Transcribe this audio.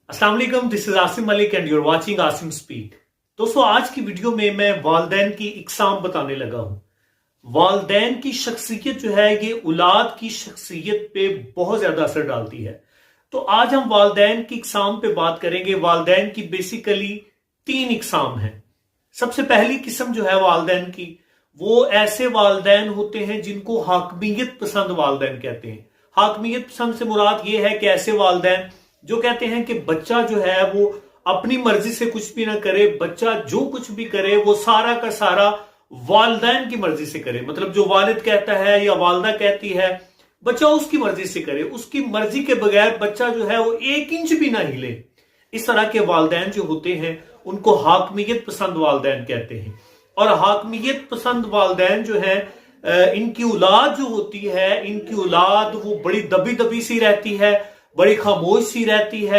अस्सलाम वालेकुम, this is Asim Malik and your watching Asim speak. दोस्तों, आज की वीडियो में मैं वालदैन की इकसाम बताने लगा हूं। वालदैन की शख्सियत जो है ये औलाद की शख्सियत पे बहुत ज्यादा असर डालती है। तो आज हम वालदैन की इकसाम पे बात करेंगे। वालदैन की बेसिकली 3 इकसाम है। सबसे पहली किस्म जो है वालदैन की, वो ऐसे वालदैन होते हैं जिनको हाकमियत पसंद वालदैन कहते हैं। हाकमियत पसंद से मुराद ये है कि ऐसे वालदैन जो कहते हैं कि बच्चा जो है वो अपनी मर्जी से कुछ भी ना करे, बच्चा जो कुछ भी करे वो सारा का सारा वालिदैन की मर्जी से करे। मतलब जो वालिद कहता है या वालदा कहती है, बच्चा उसकी मर्जी से करे, उसकी मर्जी के बगैर बच्चा जो है वो 1 इंच भी ना हिले। इस तरह के वालिदैन जो होते हैं उनको हाकमियत पसंद वालिदैन कहते हैं। और हाकमियत पसंद वालिदैन जो है, इनकी औलाद जो होती है, इनकी औलाद वो बड़ी दबी दबी सी रहती है, बड़ी खामोश सी रहती है।